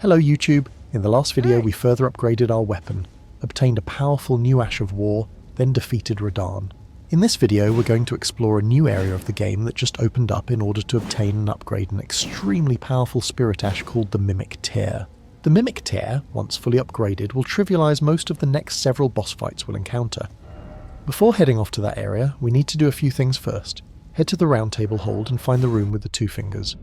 Hello YouTube, in the last video we further upgraded our weapon, obtained a powerful new Ash of War, then defeated Radahn. In this video we're going to explore a new area of the game that just opened up in order to obtain and upgrade an extremely powerful spirit ash called the Mimic Tear. The Mimic Tear, once fully upgraded, will trivialise most of the next several boss fights we'll encounter. Before heading off to that area, we need to do a few things first. Head to the Roundtable Hold and find the room with the two fingers.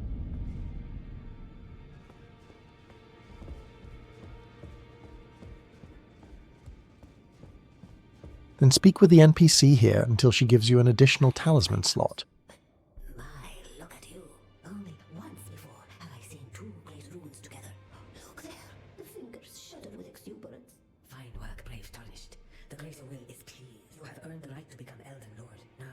Then speak with the NPC here until she gives you an additional talisman slot. My, look at you. Only once before have I seen two great runes together. Look there. The fingers shudder with exuberance. Fine work, brave tarnished. The greater will is pleased. You have earned the right to become Elden Lord. Now,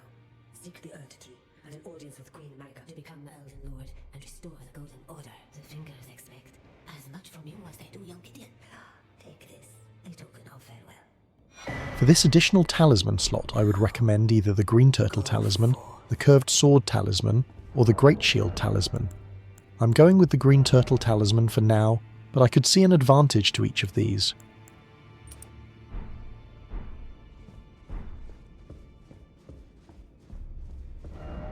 seek the Earth Tree and an audience with Queen Magga to become Elden Lord and restore the Golden Order. The fingers expect as much from you as they do young Gideon. Take this, a token of farewell. For this additional talisman slot I would recommend either the Green Turtle Talisman, the Curved Sword Talisman, or the Great Shield Talisman. I'm going with the Green Turtle Talisman for now, but I could see an advantage to each of these.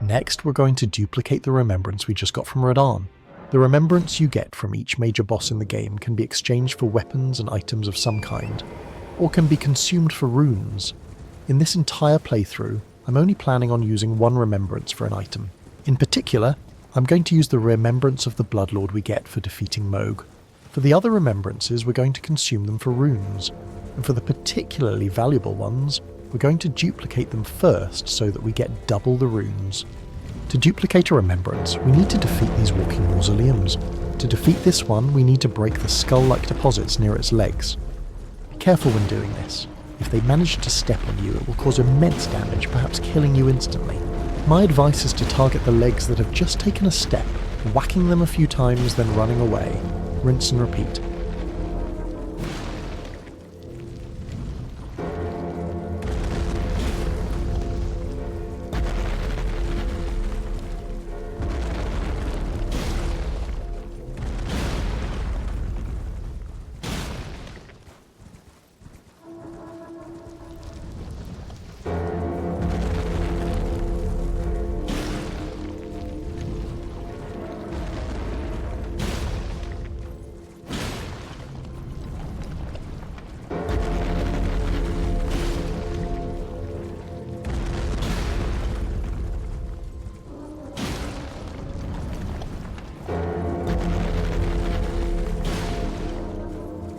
Next we're going to duplicate the remembrance we just got from Radahn. The remembrance you get from each major boss in the game can be exchanged for weapons and items of some kind, or can be consumed for runes. In this entire playthrough, I'm only planning on using one remembrance for an item. In particular, I'm going to use the remembrance of the Bloodlord we get for defeating Mohg. For the other remembrances, we're going to consume them for runes, and for the particularly valuable ones, we're going to duplicate them first so that we get double the runes. To duplicate a remembrance, we need to defeat these walking mausoleums. To defeat this one, we need to break the skull-like deposits near its legs. Careful when doing this. If they manage to step on you, it will cause immense damage, perhaps killing you instantly. My advice is to target the legs that have just taken a step, whacking them a few times, then running away. Rinse and repeat.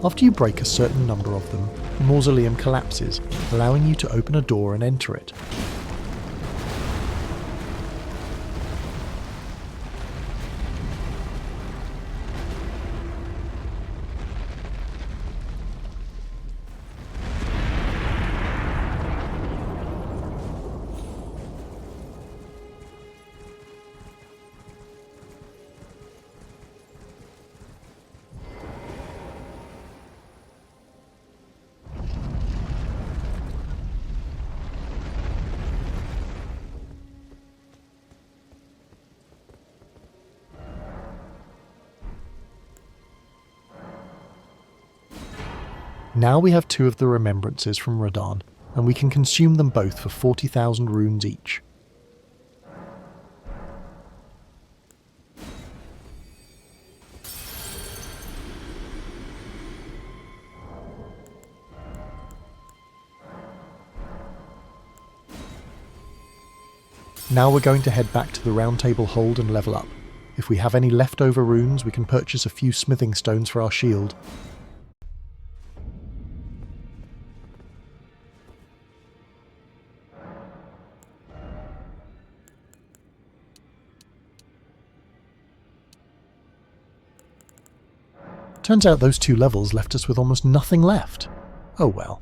After you break a certain number of them, the mausoleum collapses, allowing you to open a door and enter it. Now we have two of the remembrances from Radahn, and we can consume them both for 40,000 runes each. Now we're going to head back to the Roundtable Hold and level up. If we have any leftover runes, we can purchase a few smithing stones for our shield. Turns out those two levels left us with almost nothing left. Oh well.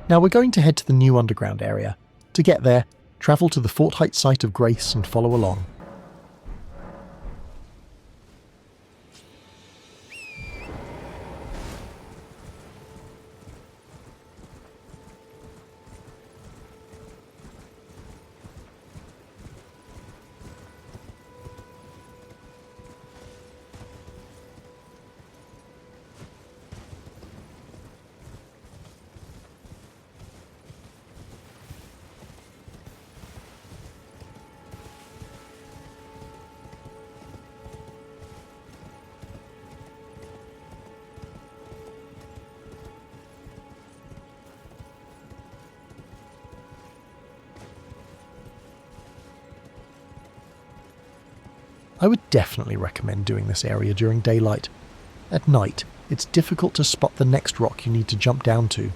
Now we're going to head to the new underground area. To get there, travel to the Fort Haight site of Grace and follow along. definitely recommend doing this area during daylight. At night, it's difficult to spot the next rock you need to jump down to.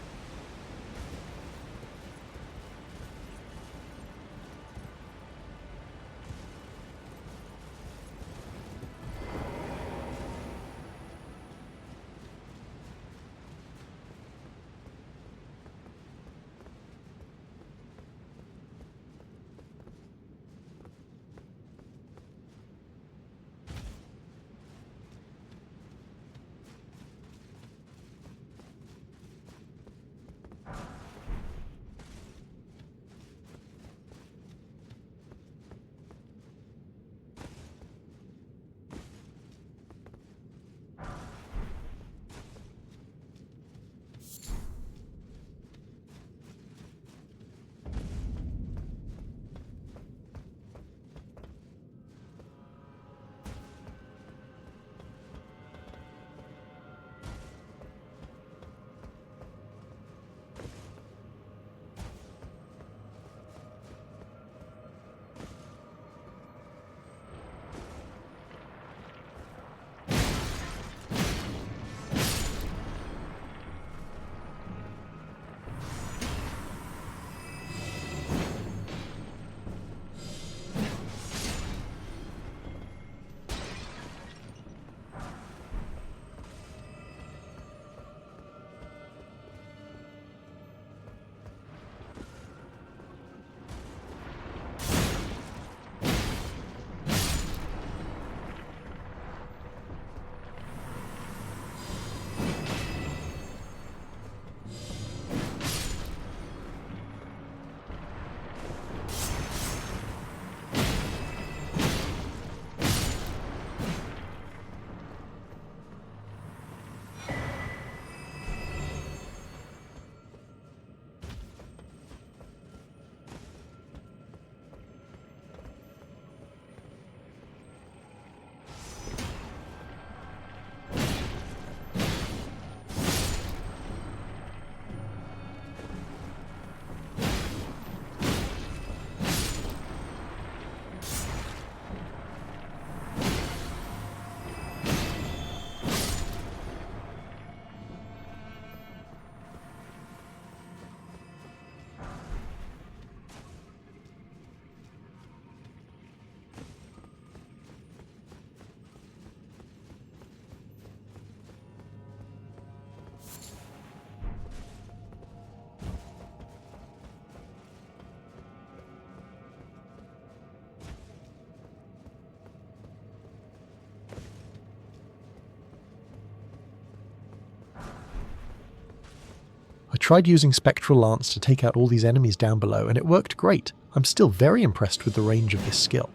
I tried using Spectral Lance to take out all these enemies down below, and it worked great. I'm still very impressed with the range of this skill.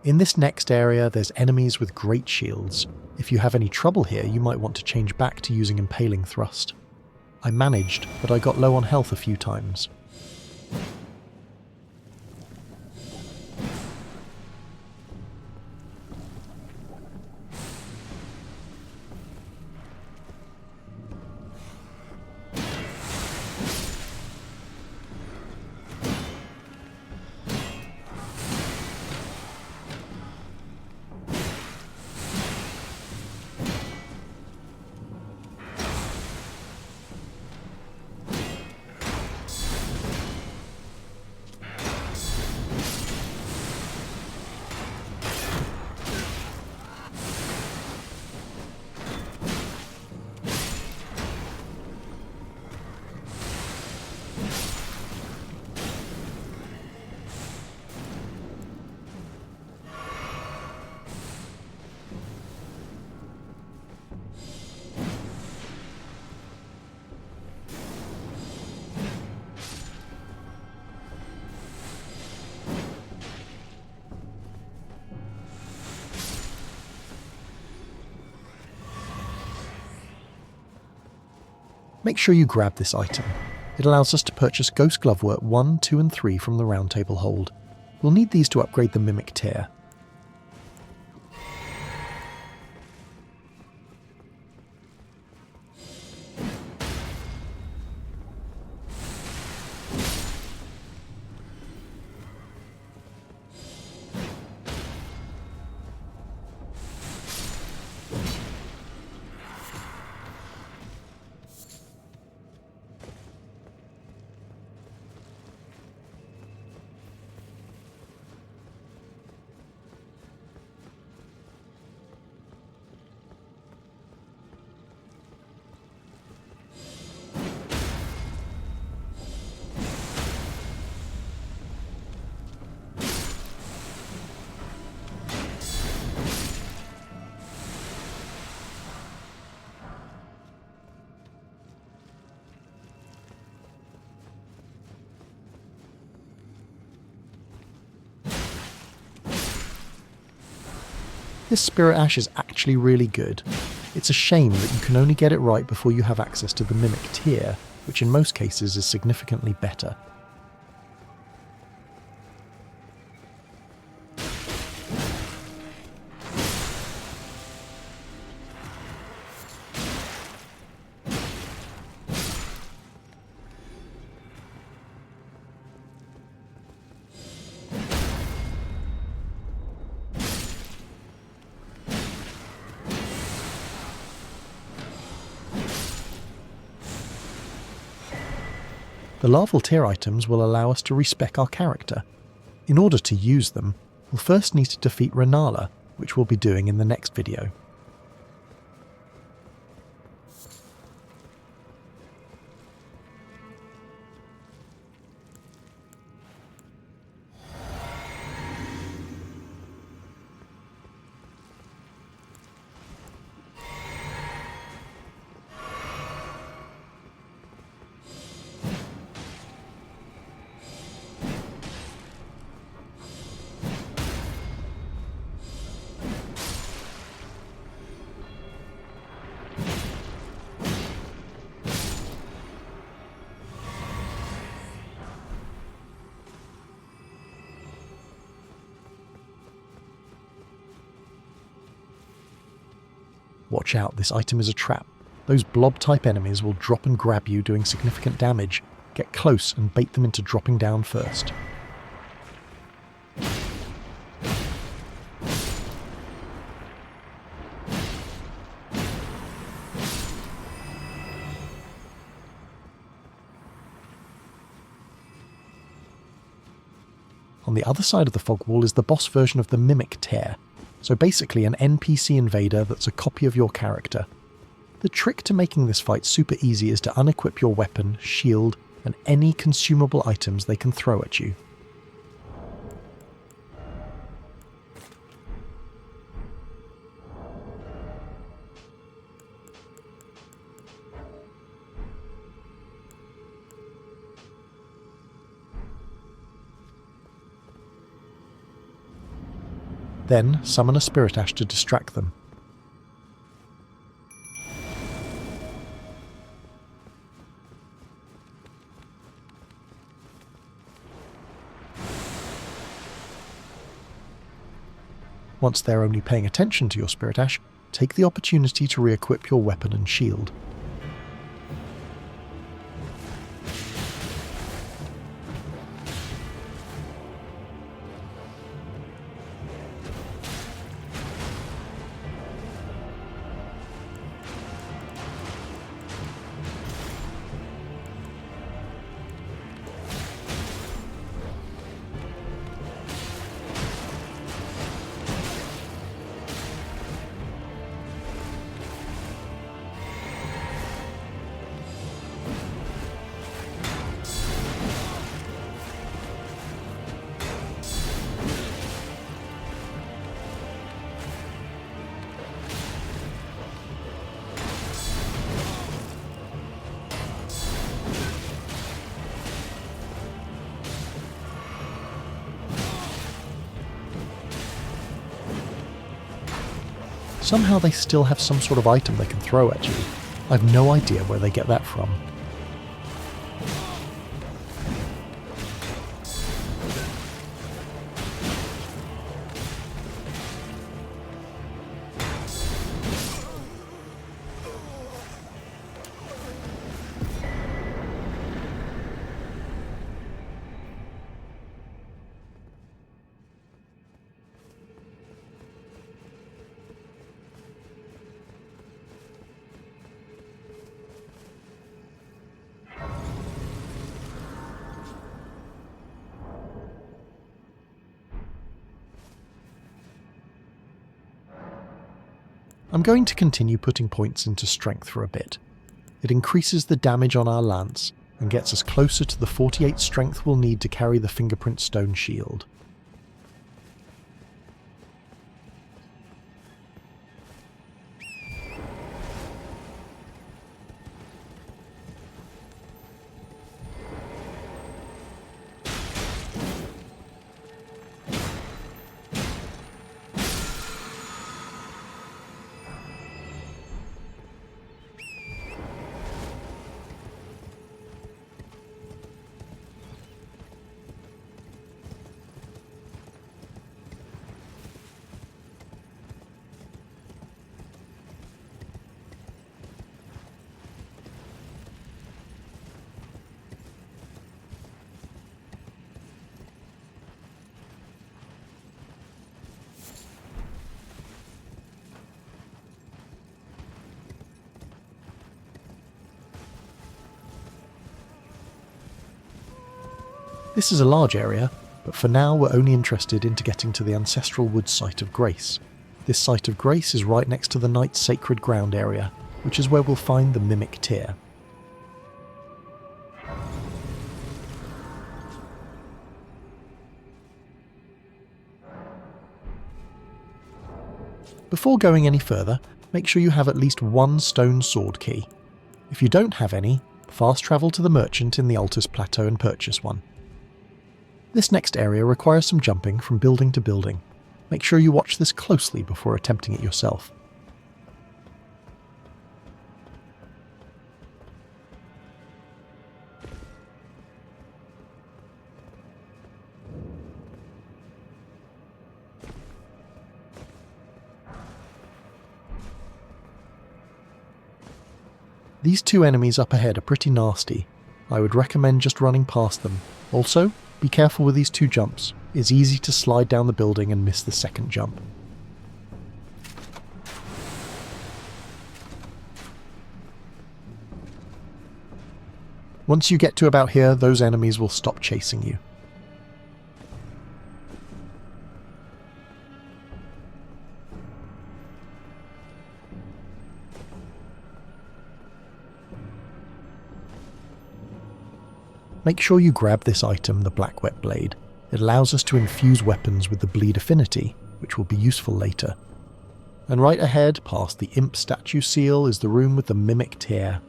In this next area, there's enemies with great shields. If you have any trouble here, you might want to change back to using Impaling Thrust. I managed, but I got low on health a few times. Make sure you grab this item. It allows us to purchase Ghost Glovewort 1, 2 and 3 from the Roundtable Hold. We'll need these to upgrade the Mimic Tear. This Spirit Ash is actually really good. It's a shame that you can only get it right before you have access to the Mimic Tear, which in most cases is significantly better. The larval tier items will allow us to respec our character. In order to use them, we'll first need to defeat Renna, which we'll be doing in the next video. Watch out, this item is a trap. Those blob-type enemies will drop and grab you, doing significant damage. Get close and bait them into dropping down first. On the other side of the fog wall is the boss version of the Mimic Tear. So basically an NPC invader that's a copy of your character. The trick to making this fight super easy is to unequip your weapon, shield, and any consumable items they can throw at you. Then summon a Spirit Ash to distract them. Once they're only paying attention to your Spirit Ash, take the opportunity to re-equip your weapon and shield. Somehow they still have some sort of item they can throw at you. I've no idea where they get that from. I'm going to continue putting points into strength for a bit. It increases the damage on our lance and gets us closer to the 48 strength we'll need to carry the fingerprint stone shield. This is a large area, but for now we're only interested into getting to the Ancestral Woods Site of Grace. This Site of Grace is right next to the Knight's Sacred Ground area, which is where we'll find the Mimic Tear. Before going any further, make sure you have at least one stone sword key. If you don't have any, fast travel to the merchant in the Altus Plateau and purchase one. This next area requires some jumping from building to building. Make sure you watch this closely before attempting it yourself. These two enemies up ahead are pretty nasty. I would recommend just running past them. Also, be careful with these two jumps. It's easy to slide down the building and miss the second jump. Once you get to about here, those enemies will stop chasing you. Make sure you grab this item, the Black Whetblade. It allows us to infuse weapons with the bleed affinity, which will be useful later. And right ahead, past the Imp statue seal, is the room with the Mimic Tear.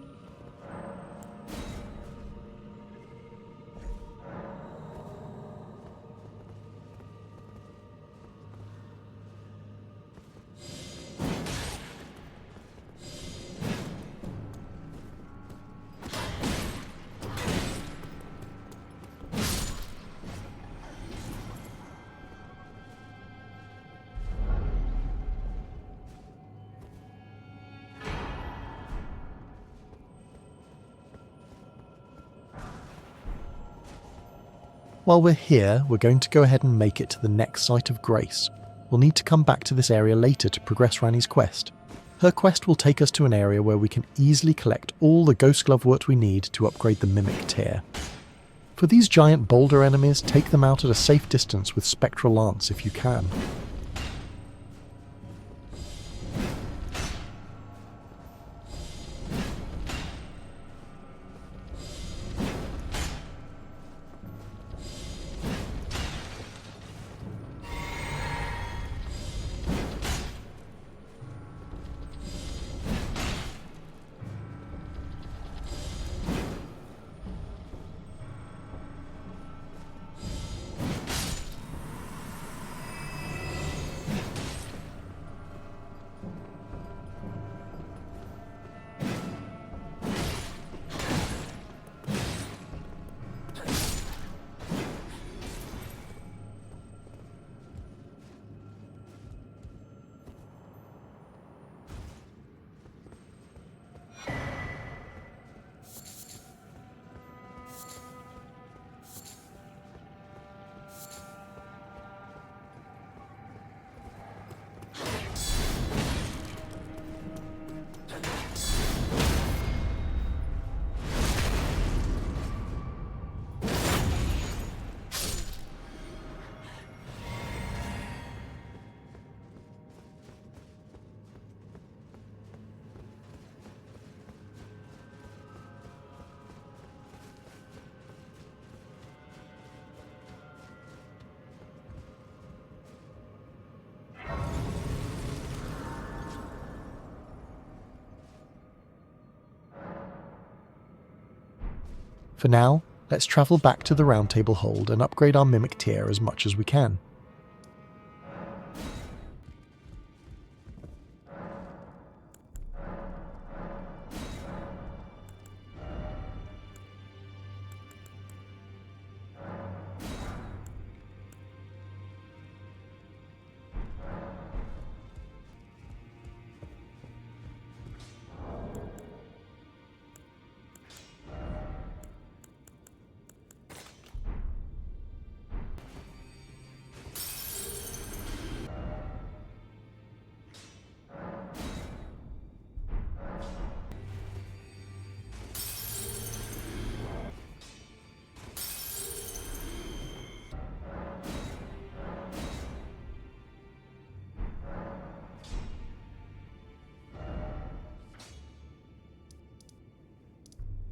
While we're here, we're going to go ahead and make it to the next Site of Grace. We'll need to come back to this area later to progress Ranni's quest. Her quest will take us to an area where we can easily collect all the Ghost Glovewort we need to upgrade the Mimic Tear. For these giant boulder enemies, take them out at a safe distance with Spectral Lance if you can. For now, let's travel back to the Roundtable Hold and upgrade our Mimic tier as much as we can.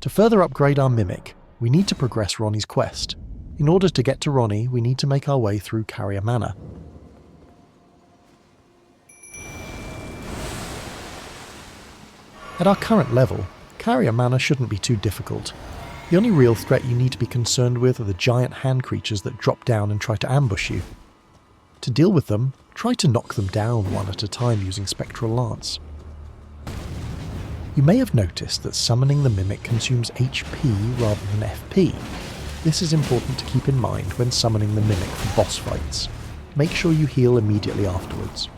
To further upgrade our Mimic, we need to progress Ronnie's quest. In order to get to Ronnie, we need to make our way through Caria Manor. At our current level, Caria Manor shouldn't be too difficult. The only real threat you need to be concerned with are the giant hand creatures that drop down and try to ambush you. To deal with them, try to knock them down one at a time using Spectral Lance. You may have noticed that summoning the Mimic consumes HP rather than FP. This is important to keep in mind when summoning the Mimic for boss fights. Make sure you heal immediately afterwards.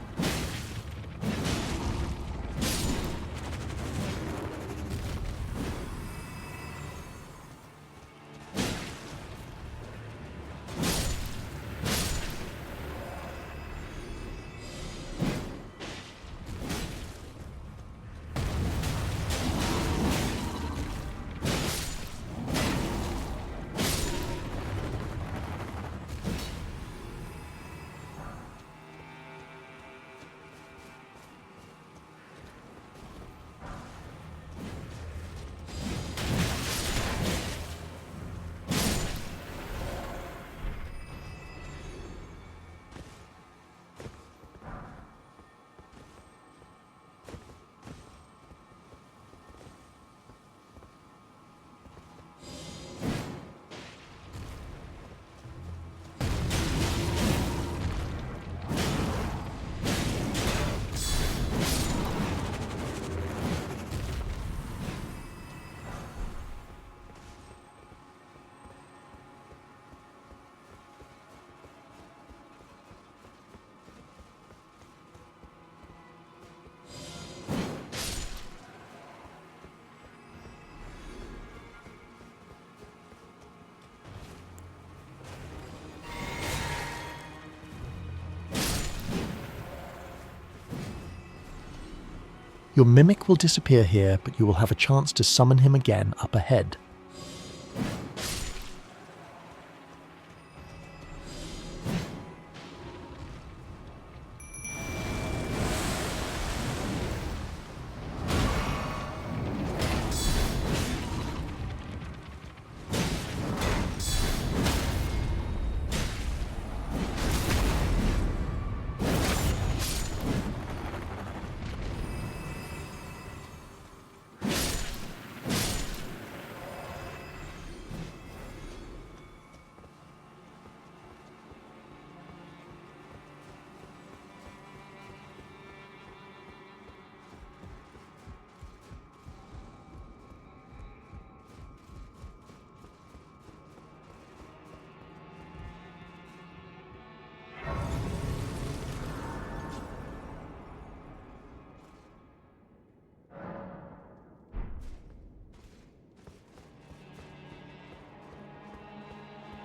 Your Mimic will disappear here, but you will have a chance to summon him again up ahead.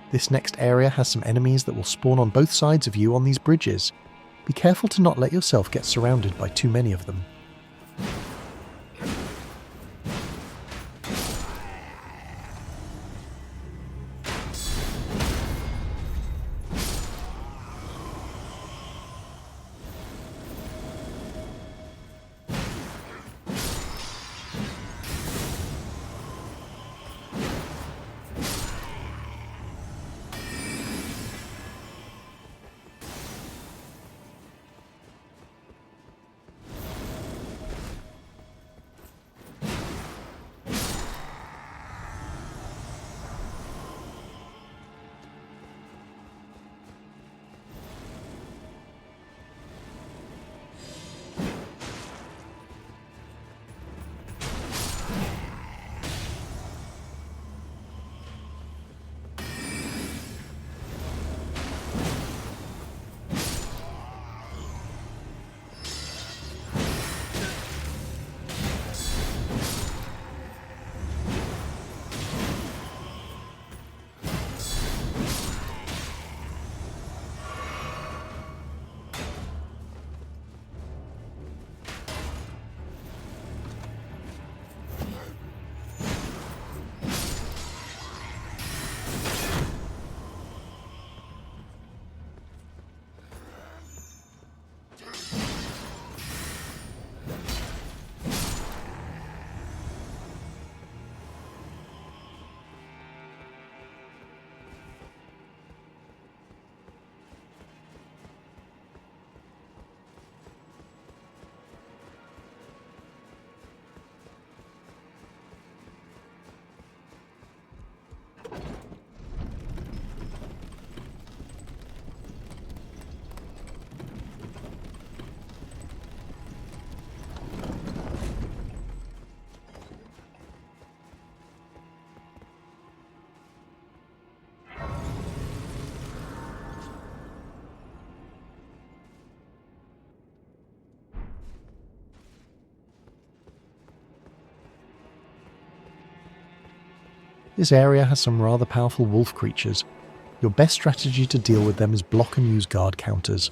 This next area has some enemies that will spawn on both sides of you on these bridges. Be careful to not let yourself get surrounded by too many of them. This area has some rather powerful wolf creatures. Your best strategy to deal with them is block and use guard counters.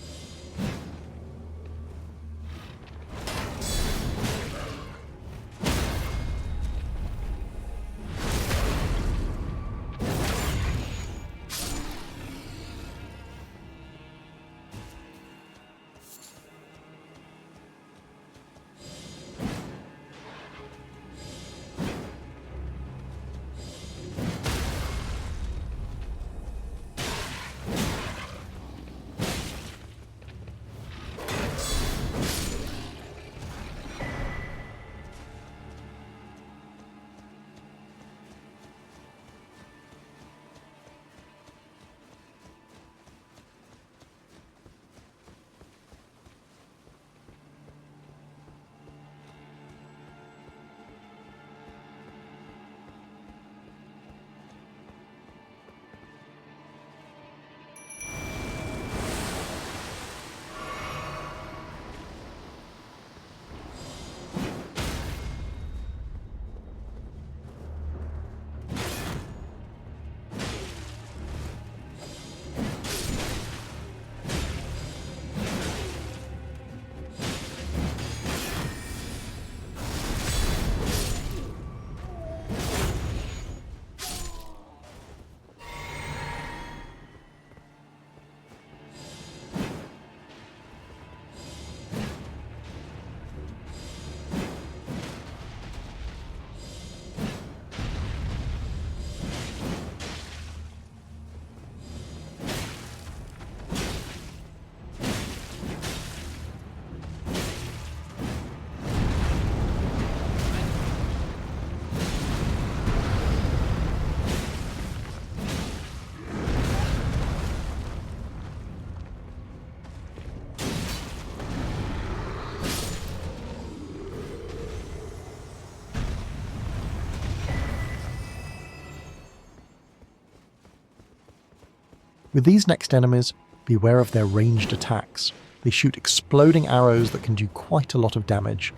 With these next enemies, beware of their ranged attacks. They shoot exploding arrows that can do quite a lot of damage.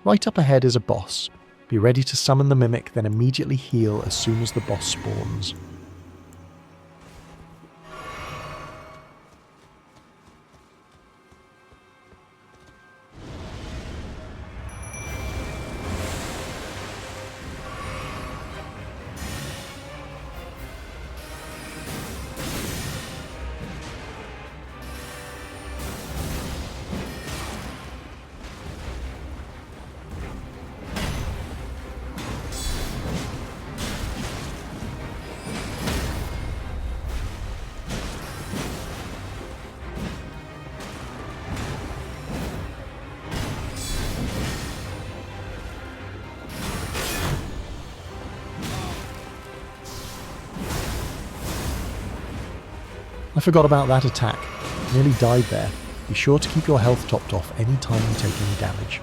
Right up ahead is a boss. Be ready to summon the Mimic, then immediately heal as soon as the boss spawns. I forgot about that attack. Nearly died there. Be sure to keep your health topped off any time you take any damage.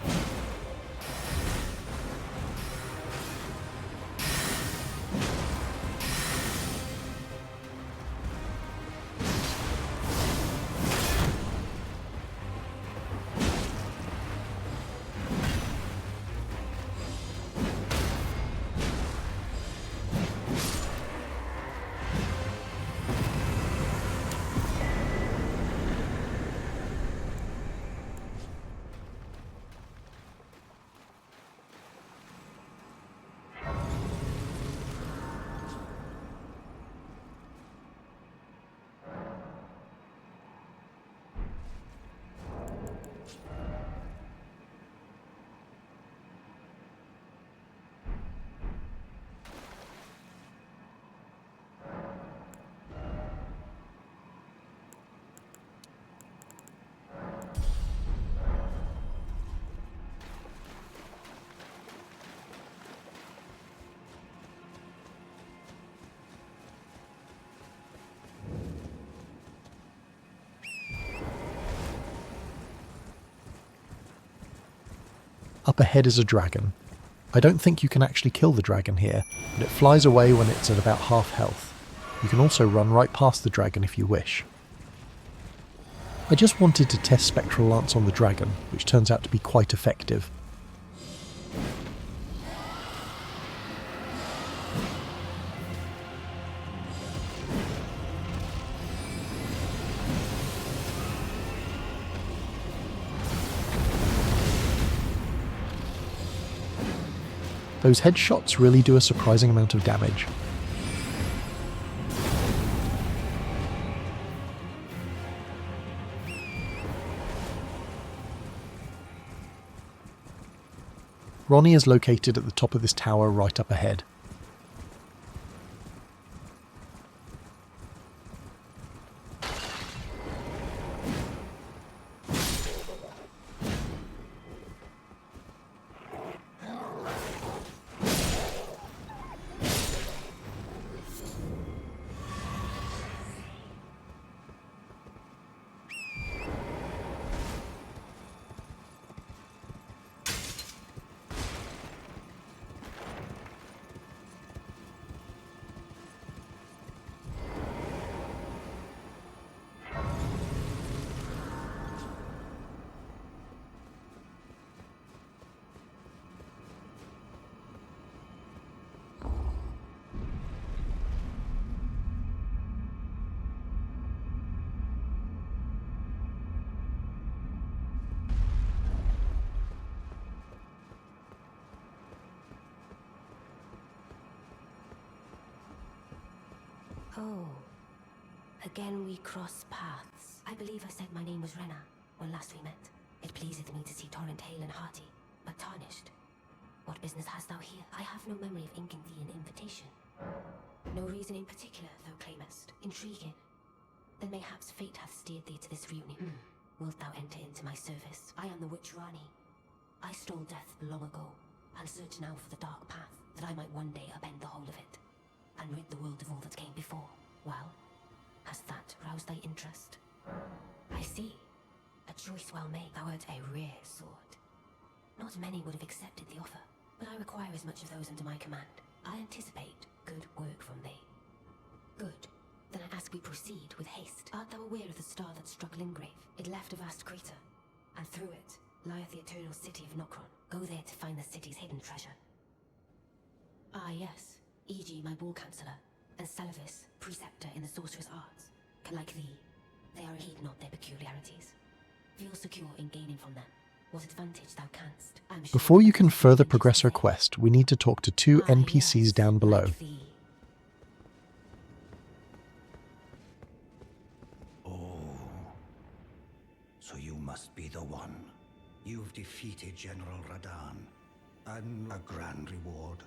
Up ahead is a dragon. I don't think you can actually kill the dragon here, but it flies away when it's at about half health. You can also run right past the dragon if you wish. I just wanted to test Spectral Lance on the dragon, which turns out to be quite effective. Those headshots really do a surprising amount of damage. Ranni is located at the top of this tower right up ahead. Oh, again we cross paths. I believe I said my name was Renna when last we met. It pleaseth me to see Torrent hale and hearty, but tarnished. What business hast thou here? I have no memory of inking thee an invitation. No reason in particular, thou claimest. Intriguing. Then mayhaps fate hath steered thee to this reunion. Wilt thou enter into my service? I am the witch Ranni. I stole death long ago, and search now for the dark path, that I might one day upend the whole of it, and rid the world of all that came before. Well, has that roused thy interest? I see. A choice well made. Thou art a rare sword. Not many would have accepted the offer, but I require as much of those under my command. I anticipate good work from thee. Good. Then I ask we proceed with haste. Art thou aware of the star that struck Lingrave? It left a vast crater, and through it lieth the eternal city of Norkon. Go there to find the city's hidden treasure. Ah yes, Iji, my war counsellor, and Seluvis, preceptor in the sorcerer's arts, can like thee. They are heed not their peculiarities. Feel secure in gaining from them what advantage thou canst. Before you can further progress our quest, we need to talk to two NPCs down below. Oh, so you must be the one. You've defeated General Radahn, and a grand reward.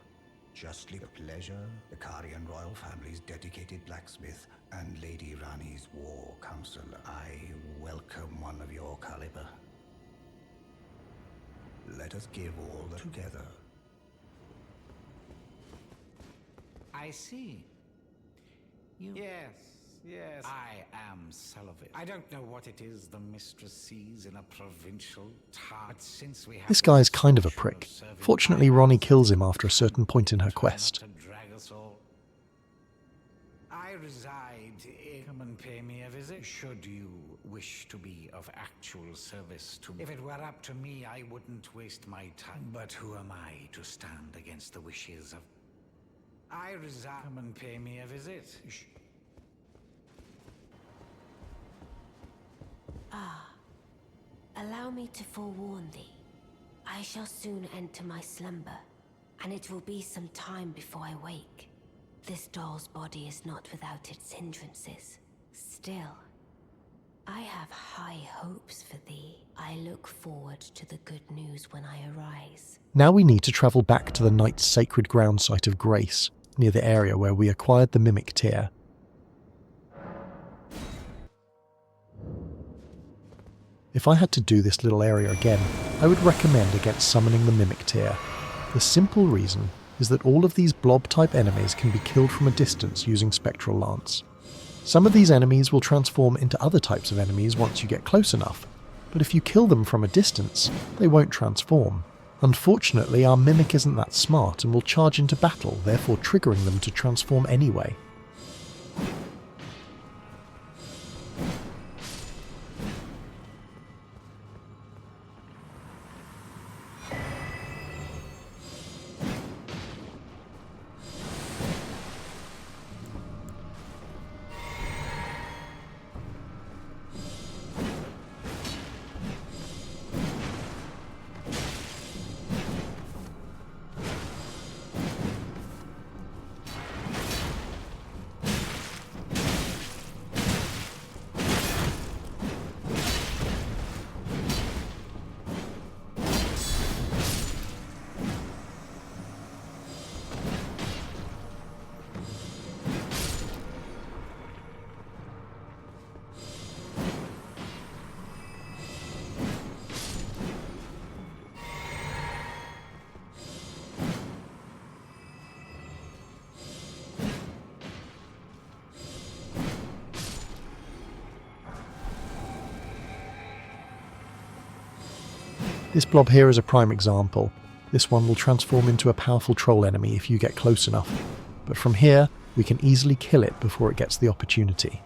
Justly pleasure, the Carian royal family's dedicated blacksmith, and Lady Ranni's war counselor. I welcome one of your caliber. Let us give all together. I see. Yes. I am Seluvis. I don't know what it is the mistress sees in a provincial town, but since we have This guy's kind of a prick. Fortunately, Ranni kills him after a certain point in her quest. I reside in... Come and pay me a visit, should you wish to be of actual service to me. If it were up to me, I wouldn't waste my time. But who am I to stand against the wishes of... I reside... Come and pay me a visit. Allow me to forewarn thee. I shall soon enter my slumber, and it will be some time before I wake. This doll's body is not without its hindrances. Still, I have high hopes for thee. I look forward to the good news when I arise. Now we need to travel back to the Knight's Sacred Ground site of Grace, near the area where we acquired the Mimic Tear. If I had to do this little area again, I would recommend against summoning the Mimic Tear. The simple reason is that all of these blob-type enemies can be killed from a distance using Spectral Lance. Some of these enemies will transform into other types of enemies once you get close enough, but if you kill them from a distance, they won't transform. Unfortunately, our mimic isn't that smart and will charge into battle, therefore triggering them to transform anyway. This blob here is a prime example. This one will transform into a powerful troll enemy if you get close enough, but from here we can easily kill it before it gets the opportunity.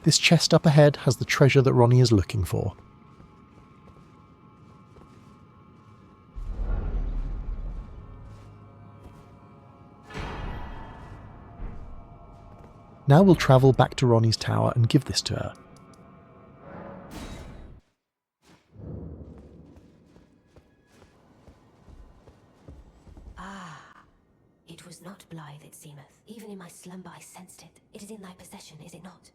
This chest up ahead has the treasure that Ranni is looking for. Now we'll travel back to Ranni's tower and give this to her. It was not blithe, it seemeth. Even in my slumber I sensed it. It is in thy possession, is it not?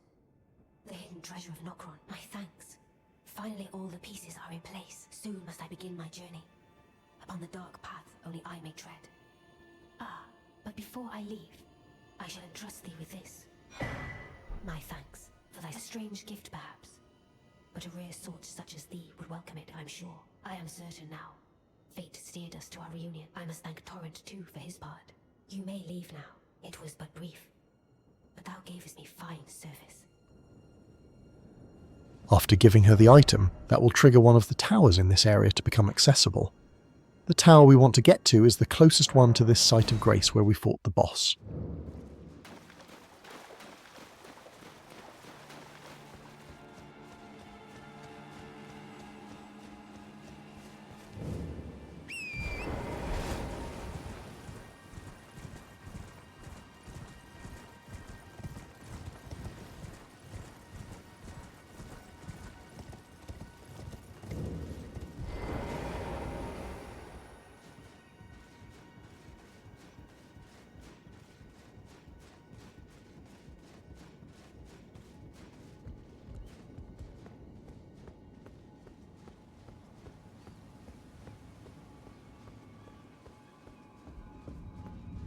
The hidden treasure of Norkon. My thanks. Finally all the pieces are in place. Soon must I begin my journey. Upon the dark path only I may tread. But before I leave, I shall entrust thee with this. My thanks for thy strange gift perhaps. But a rare sort such as thee would welcome it, I'm sure. I am certain now. Fate steered us to our reunion. I must thank Torrent too for his part. You may leave now. It was but brief. But thou gavest me fine service. After giving her the item, that will trigger one of the towers in this area to become accessible. The tower we want to get to is the closest one to this site of grace where we fought the boss.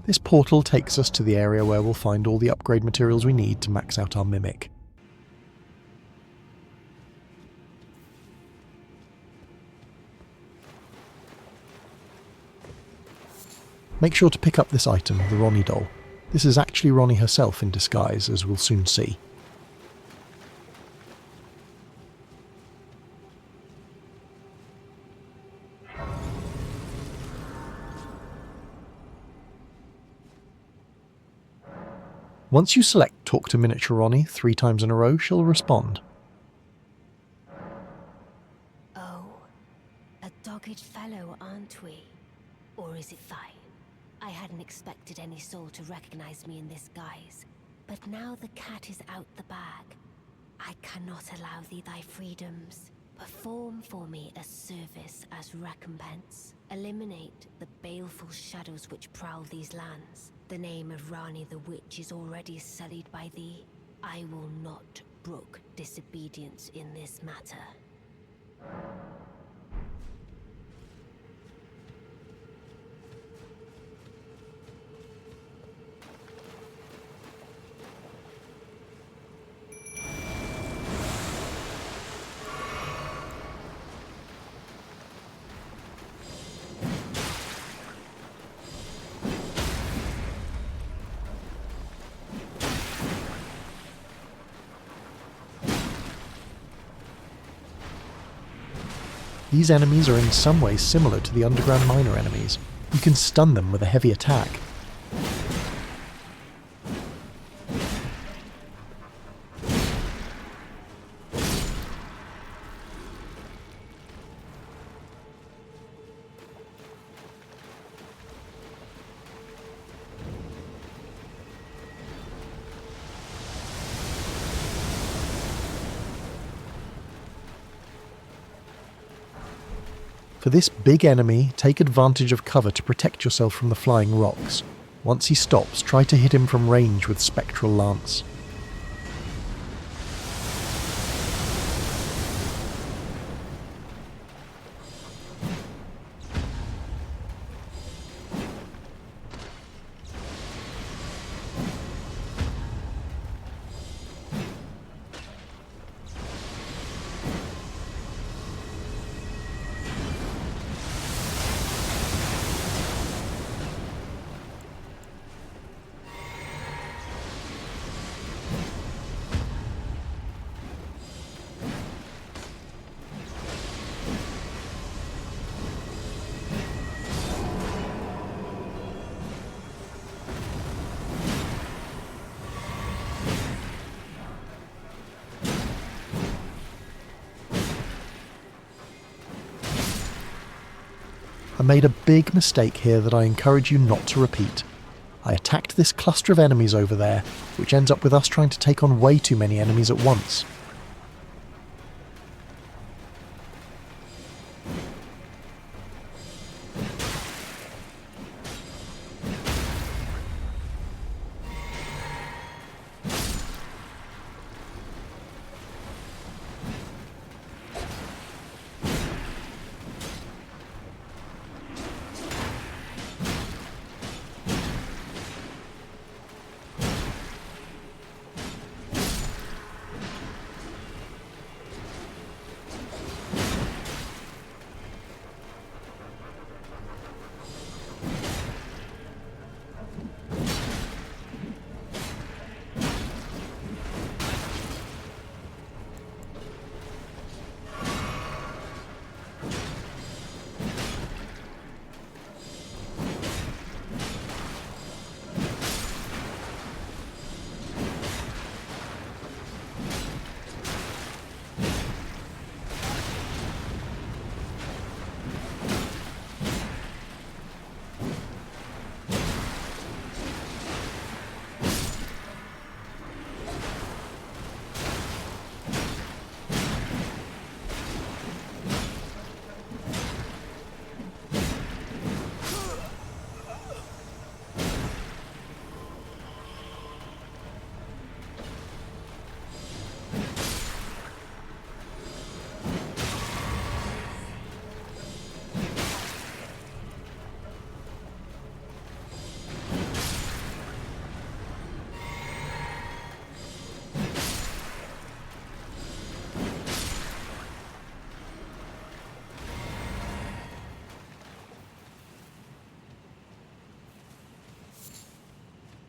This portal takes us to the area where we'll find all the upgrade materials we need to max out our mimic. Make sure to pick up this item, the Ranni doll. This is actually Ranni herself in disguise, as we'll soon see. Once you select Talk to Miniature Ranni 3 times in a row, she'll respond. Oh, a dogged fellow, aren't we? Or is it fine? I hadn't expected any soul to recognize me in this guise, but now the cat is out the bag. I cannot allow thee thy freedoms. Perform for me a service as recompense. Eliminate the baleful shadows which prowl these lands. The name of Ranni the Witch is already sullied by thee. I will not brook disobedience in this matter. These enemies are in some ways similar to the underground miner enemies. You can stun them with a heavy attack. For this big enemy, take advantage of cover to protect yourself from the flying rocks. Once he stops, try to hit him from range with Spectral Lance. I made a big mistake here that I encourage you not to repeat. I attacked this cluster of enemies over there, which ends up with us trying to take on way too many enemies at once.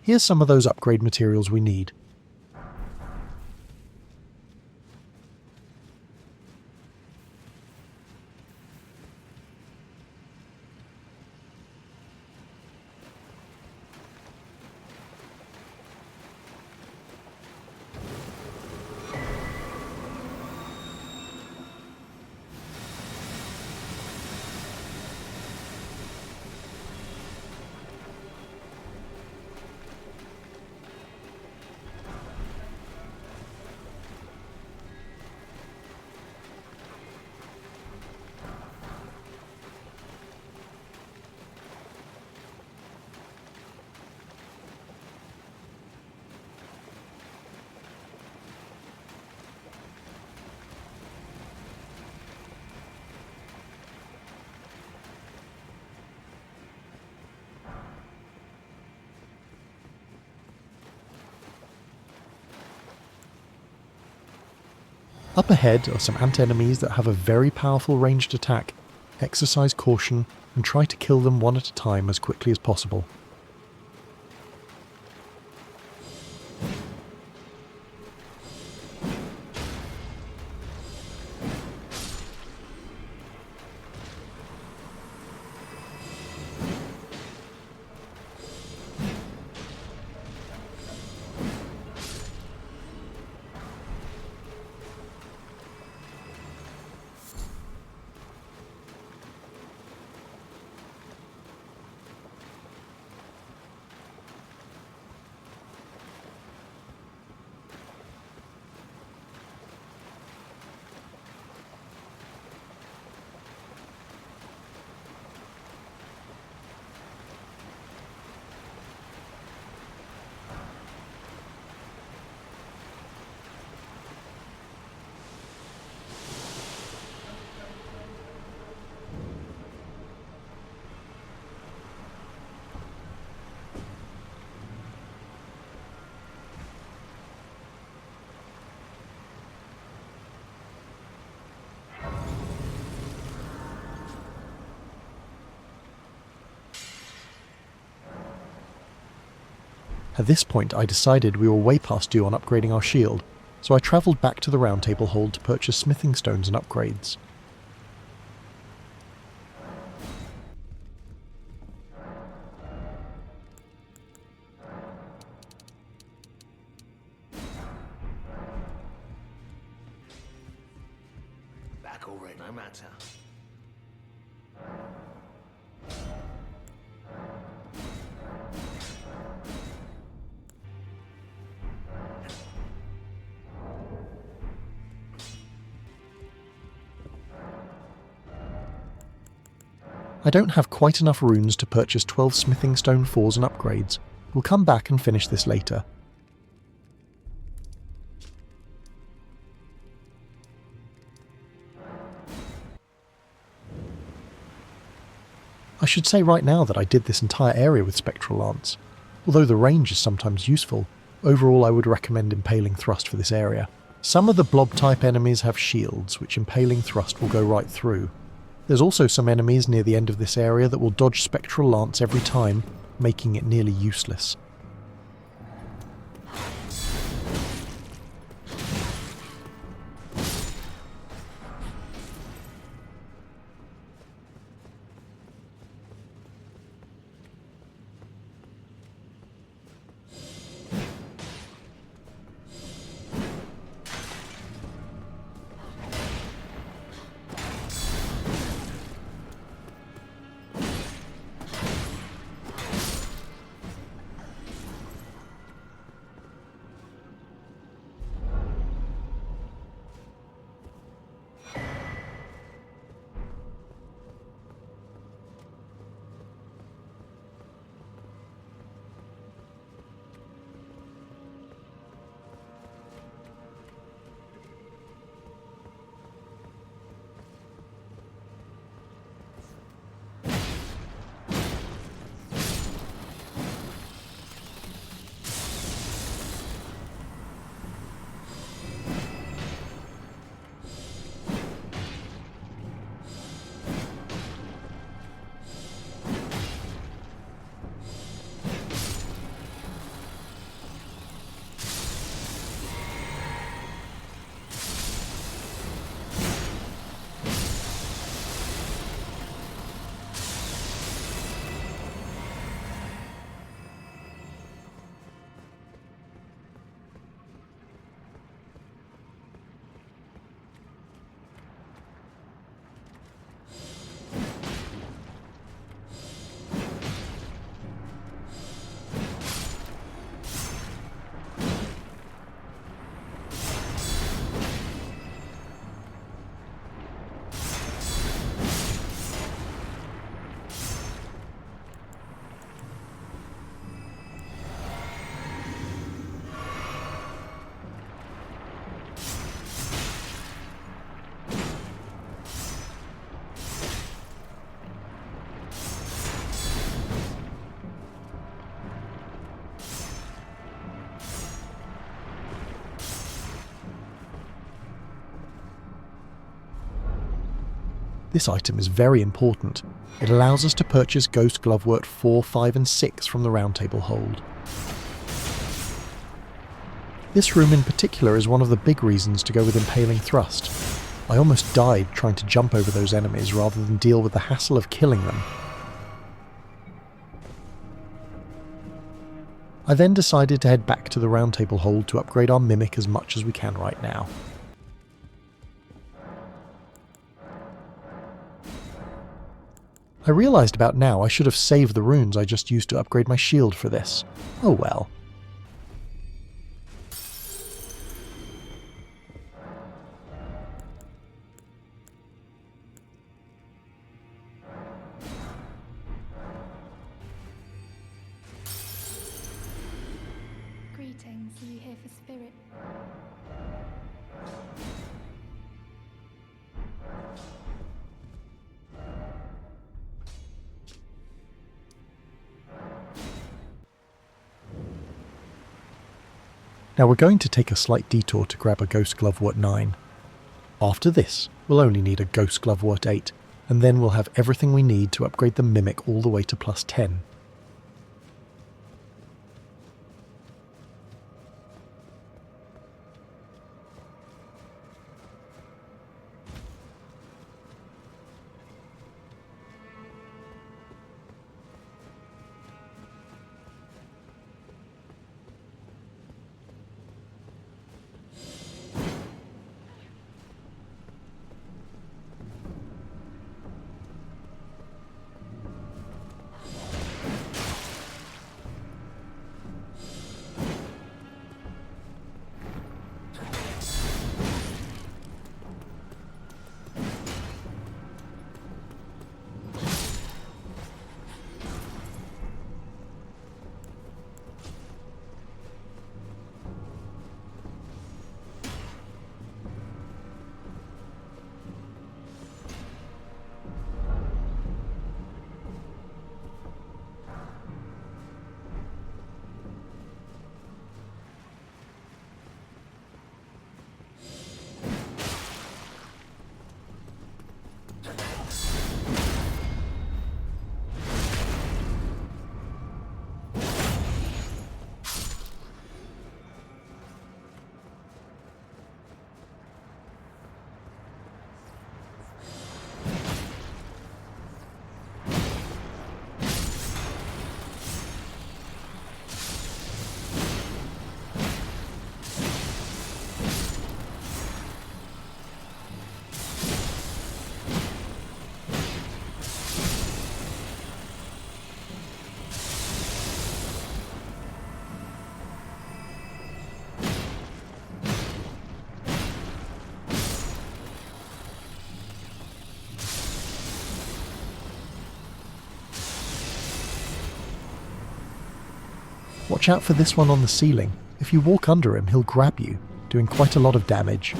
Here's some of those upgrade materials we need. Up ahead are some ant enemies that have a very powerful ranged attack. Exercise caution and try to kill them one at a time as quickly as possible. At this point I decided we were way past due on upgrading our shield, so I travelled back to the Roundtable Hold to purchase smithing stones and upgrades. Back already, no matter. I don't have quite enough runes to purchase 12 smithing stone 4s and upgrades. We'll come back and finish this later. I should say right now that I did this entire area with Spectral Lance. Although the range is sometimes useful, overall I would recommend Impaling Thrust for this area. Some of the blob-type enemies have shields, which Impaling Thrust will go right through. There's also some enemies near the end of this area that will dodge Spectral Lance every time, making it nearly useless. This item is very important. It allows us to purchase Ghost Glovewort 4, 5 and 6 from the Roundtable Hold. This room in particular is one of the big reasons to go with Impaling Thrust. I almost died trying to jump over those enemies rather than deal with the hassle of killing them. I then decided to head back to the Roundtable Hold to upgrade our Mimic as much as we can right now. I realised about now I should have saved the runes I just used to upgrade my shield for this. Oh well. Greetings, are you here for spirit? Now we're going to take a slight detour to grab a Ghost Glovewort 9. After this, we'll only need a Ghost Glovewort 8, and then we'll have everything we need to upgrade the Mimic all the way to +10. Watch out for this one on the ceiling. If you walk under him, he'll grab you, doing quite a lot of damage.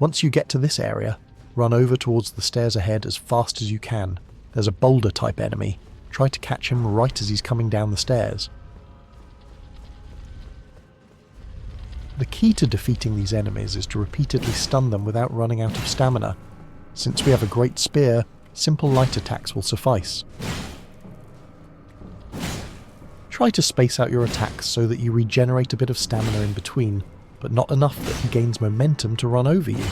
Once you get to this area, run over towards the stairs ahead as fast as you can. There's a boulder type enemy. Try to catch him right as he's coming down the stairs. The key to defeating these enemies is to repeatedly stun them without running out of stamina. Since we have a great spear, simple light attacks will suffice. Try to space out your attacks so that you regenerate a bit of stamina in between, but not enough that he gains momentum to run over you.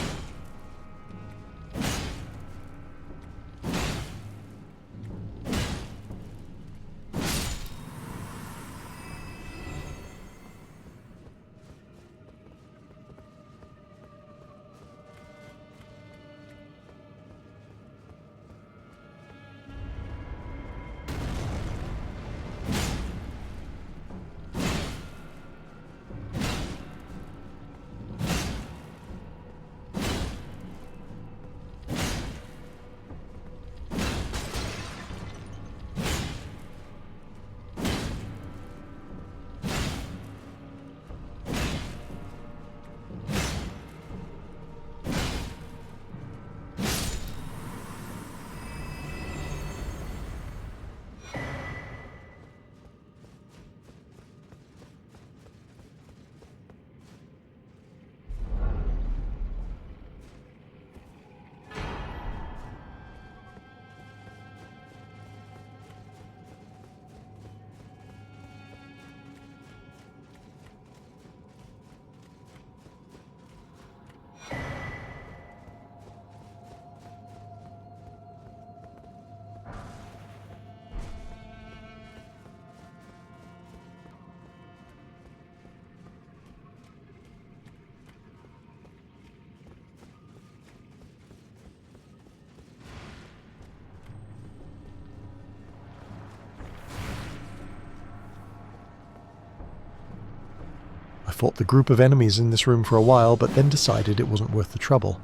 I fought the group of enemies in this room for a while, but then decided it wasn't worth the trouble.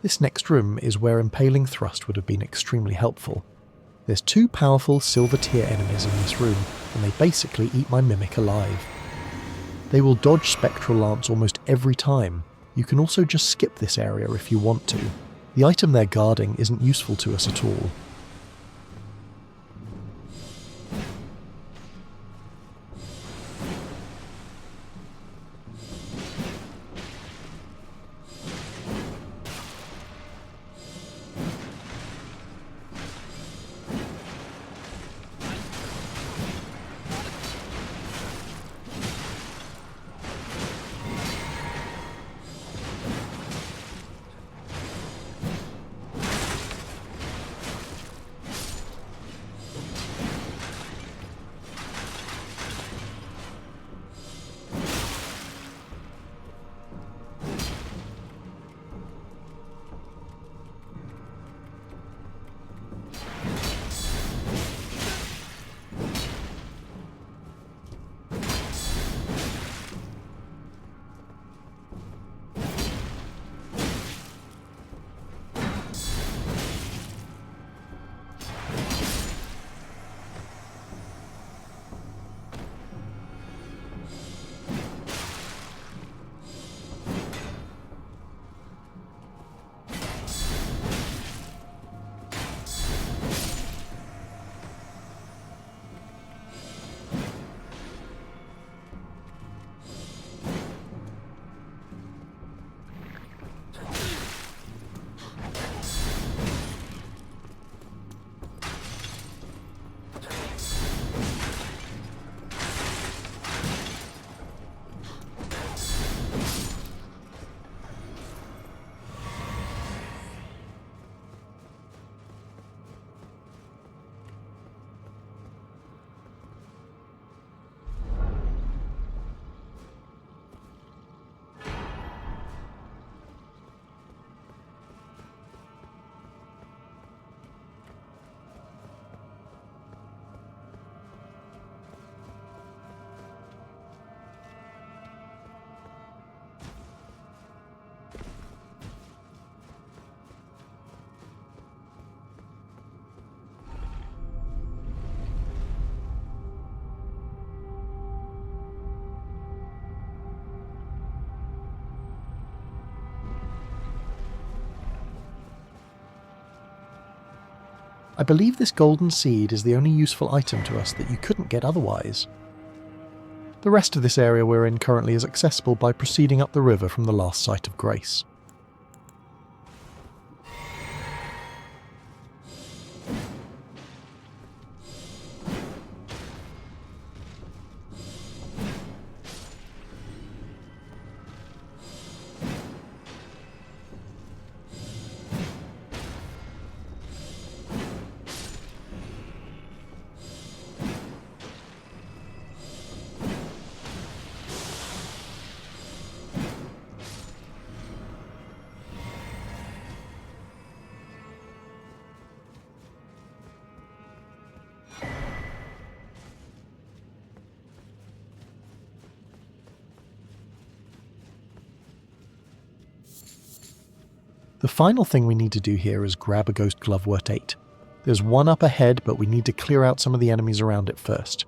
This next room is where Impaling Thrust would have been extremely helpful. There's 2 powerful silver tier enemies in this room, and they basically eat my mimic alive. They will dodge Spectral Lance almost every time. You can also just skip this area if you want to. The item they're guarding isn't useful to us at all. I believe this golden seed is the only useful item to us that you couldn't get otherwise. The rest of this area we're in currently is accessible by proceeding up the river from the last site of grace. The final thing we need to do here is grab a Ghost Glovewort 8. There's one up ahead, but we need to clear out some of the enemies around it first.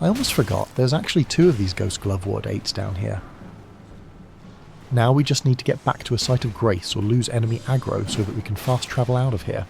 I almost forgot, there's actually 2 of these Ghost Glovewort 8s down here. Now we just need to get back to a site of grace or lose enemy aggro so that we can fast travel out of here.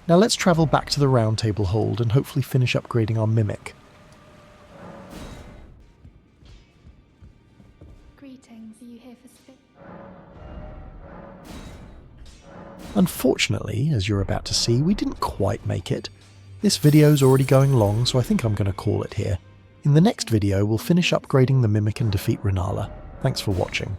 Now let's travel back to the Roundtable Hold and hopefully finish upgrading our Mimic. Greetings, are you here for spirit? Unfortunately, as you're about to see, we didn't quite make it. This video's already going long, so I think I'm going to call it here. In the next video, we'll finish upgrading the Mimic and defeat Renala. Thanks for watching.